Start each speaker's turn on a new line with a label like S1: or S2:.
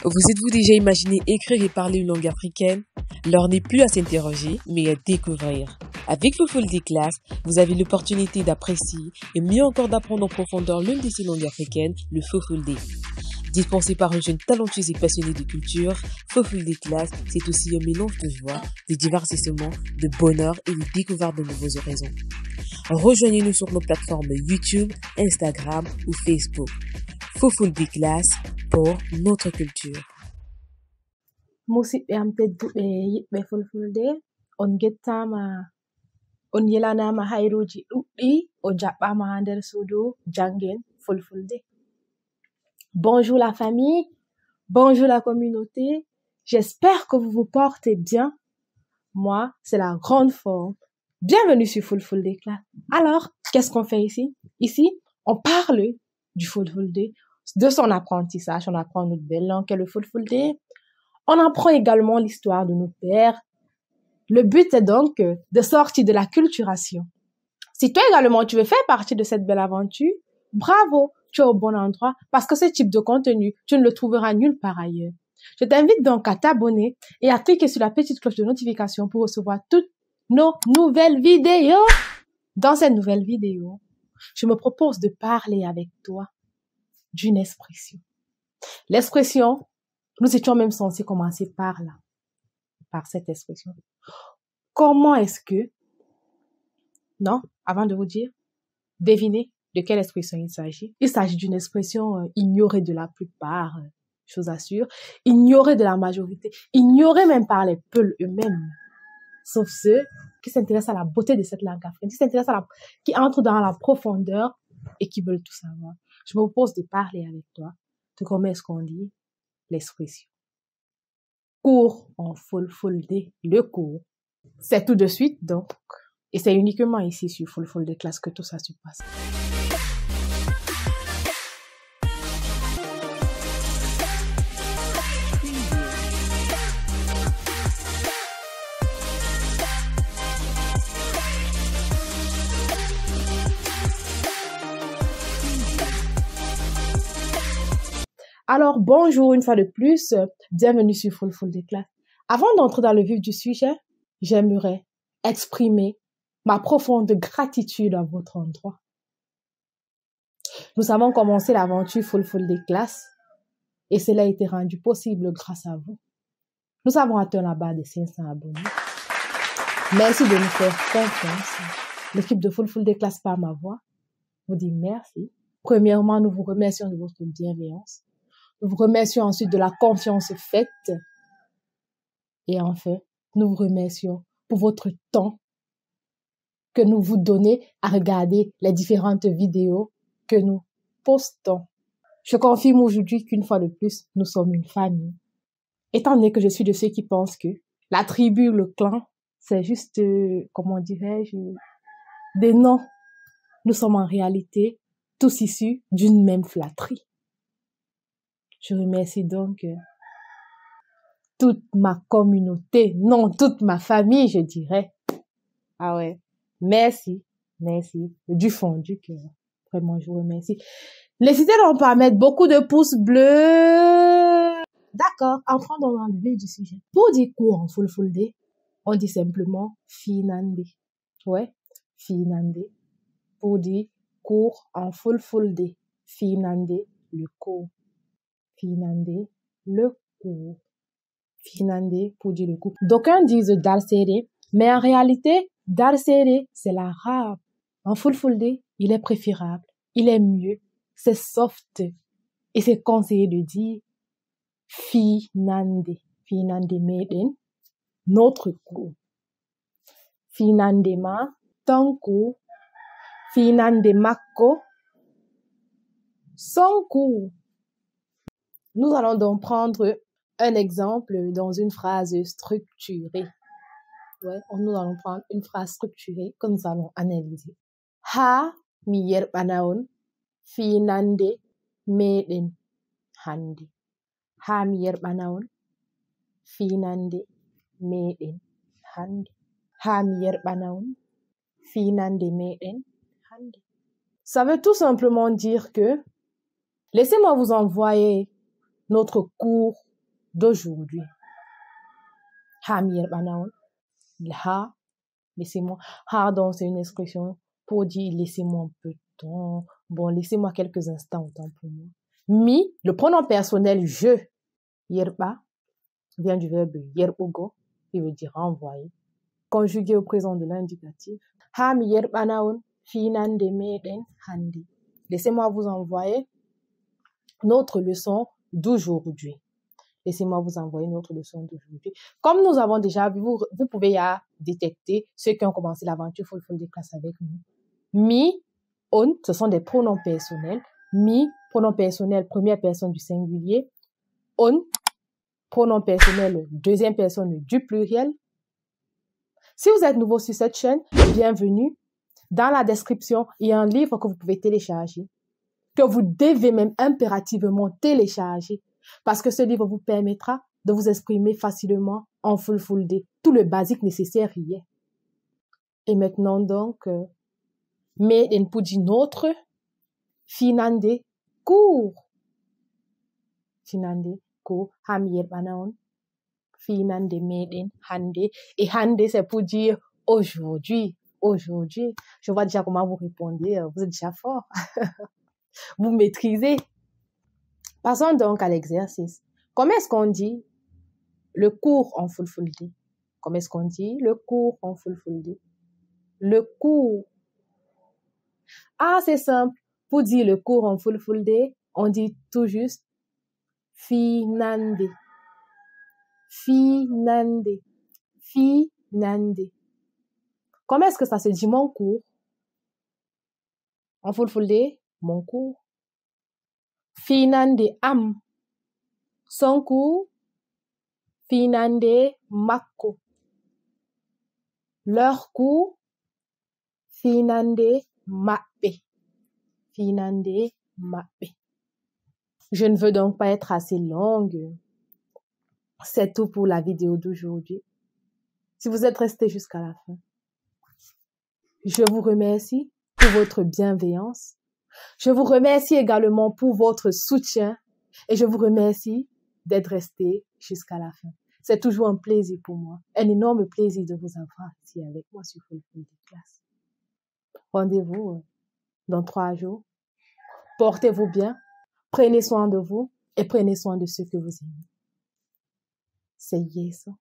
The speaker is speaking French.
S1: Vous êtes-vous déjà imaginé écrire et parler une langue africaine? L'heure n'est plus à s'interroger, mais à découvrir. Avec Fulfulde Class, vous avez l'opportunité d'apprécier et mieux encore d'apprendre en profondeur l'une de ces langues africaines, le Fulfulde. Dispensé par un jeune talentueux et passionné de culture, Fulfulde Class, c'est aussi un mélange de joie, de divertissement, de bonheur et de découverte de nouveaux horizons. Rejoignez-nous sur nos plateformes YouTube, Instagram ou Facebook. Fulfulde Class pour notre culture.
S2: Musidɓe am tedduɓe yiɗɓe Fulfulde, on gettama, on yelanama hayruji ɗuɗɗi, on jaɓɓama ha nder suudu jangen Fulfulde. Bonjour la famille, bonjour la communauté, j'espère que vous vous portez bien. Moi, c'est la grande forme. Bienvenue sur Fulfulde Class. Alors, qu'est-ce qu'on fait ici? Ici, on parle du Fulfulde, de son apprentissage, on apprend notre belle langue qu'est le Fulfulde. On apprend également l'histoire de nos pères. Le but est donc de sortir de la culturation. Si toi également tu veux faire partie de cette belle aventure, bravo, tu es au bon endroit parce que ce type de contenu, tu ne le trouveras nulle part ailleurs. Je t'invite donc à t'abonner et à cliquer sur la petite cloche de notification pour recevoir toutes nos nouvelles vidéos. Dans cette nouvelle vidéo, je me propose de parler avec toi d'une expression. L'expression, nous étions même censés commencer par là, par cette expression. Comment est-ce que, non, avant de vous dire, devinez de quelle expression il s'agit. Il s'agit d'une expression ignorée de la plupart, je vous assure, ignorée de la majorité, ignorée même par les peuples eux-mêmes, sauf ceux qui s'intéressent à la beauté de cette langue africaine, qui entrent dans la profondeur et qui veulent tout savoir. Je me propose de parler avec toi de comment est-ce qu'on dit l'expression. Cours en Fulfulde, le cours. C'est tout de suite donc. Et c'est uniquement ici sur Fulfulde Class que tout ça se passe. Alors, bonjour une fois de plus, bienvenue sur Fulfulde Class. Avant d'entrer dans le vif du sujet, j'aimerais exprimer ma profonde gratitude à votre endroit. Nous avons commencé l'aventure Fulfulde Class et cela a été rendu possible grâce à vous. Nous avons atteint la barre de 500 abonnés. Merci de nous faire confiance. L'équipe de Fulfulde Class par ma voix vous dit merci. Premièrement, nous vous remercions de votre bienveillance. Nous vous remercions ensuite de la confiance faite. Et enfin, nous vous remercions pour votre temps que nous vous donnez à regarder les différentes vidéos que nous postons. Je confirme aujourd'hui qu'une fois de plus, nous sommes une famille. Étant donné que je suis de ceux qui pensent que la tribu, le clan, c'est juste, comment dirais-je, des noms. Nous sommes en réalité tous issus d'une même flatterie. Je remercie donc toute ma communauté, non, toute ma famille, je dirais. Ah ouais, merci, du fond du cœur. Vraiment, je vous remercie. N'hésitez donc pas à mettre beaucoup de pouces bleus. D'accord, entrons dans le vif du sujet. Pour dire cours en Fulfulde, on dit simplement Finande. Ouais, Finande. Pour dire cours en Fulfulde, Finande, le cours. Finande, le cours. Finande pour dire le cours. D'aucuns disent Darsere, mais en réalité, Darsere, c'est l'arabe. En Fulfulde, il est préférable, il est mieux, c'est soft. Et c'est conseillé de dire Finande. Finande meɗen, notre cours. Finande ma, ton cours. Finande makko, son cours. Nous allons donc prendre un exemple dans une phrase structurée. Ouais, nous allons prendre une phrase structurée que nous allons analyser. Ha mi yerɓana on finande meɗen hande. Ha mi yerɓana on finande meɗen hande. Ha mi yerɓana on finande meɗen hande. Ça veut tout simplement dire que laissez-moi vous envoyer notre cours d'aujourd'hui. Ha mier banaon. Ha, laissez-moi. Ha, donc c'est une expression pour dire laissez-moi un peu de temps. Bon, laissez-moi quelques instants autant pour moi. Mi, le pronom personnel je, yerba, vient du verbe yerbogo, qui veut dire envoyer, conjugué au présent de l'indicatif. Ha mi yerbanaon, finande meden handi. Laissez-moi vous envoyer notre leçon d'aujourd'hui. Laissez-moi vous envoyer notre leçon d'aujourd'hui. Comme nous avons déjà vu, vous pouvez ya détecter ceux qui ont commencé l'aventure Fulfulde Class avec nous. Mi, on, ce sont des pronoms personnels. Mi, pronom personnel, première personne du singulier. On, pronom personnel, deuxième personne du pluriel. Si vous êtes nouveau sur cette chaîne, bienvenue. Dans la description, il y a un livre que vous pouvez télécharger, que vous devez même impérativement télécharger, parce que ce livre vous permettra de vous exprimer facilement en Fulfulde. Tout le basique nécessaire y est. Et maintenant donc, meden pour dire notre, finande cours. Finande cours, hamier banaon. Finande meden hande. Et hande, c'est pour dire aujourd'hui. Aujourd'hui. Je vois déjà comment vous répondez. Vous êtes déjà fort. Vous maîtrisez. Passons donc à l'exercice. Comment est-ce qu'on dit le cours en Fulfulde? Comment est-ce qu'on dit le cours en Fulfulde? Le cours. Ah, c'est simple. Pour dire le cours en Fulfulde, on dit tout juste finande. Finande. Finande. Comment est-ce que ça se dit mon cours? En Fulfulde, mon cours. Finande am. Son cours. Finande makko. Leur cours. Finande mappe. Finande mappe. Je ne veux donc pas être assez longue. C'est tout pour la vidéo d'aujourd'hui. Si vous êtes resté jusqu'à la fin, je vous remercie pour votre bienveillance. Je vous remercie également pour votre soutien et je vous remercie d'être resté jusqu'à la fin. C'est toujours un plaisir pour moi, un énorme plaisir de vous avoir ici avec moi sur Fulfulde Class. Rendez-vous dans 3 jours. Portez-vous bien, prenez soin de vous et prenez soin de ceux que vous aimez. C'est Yeso.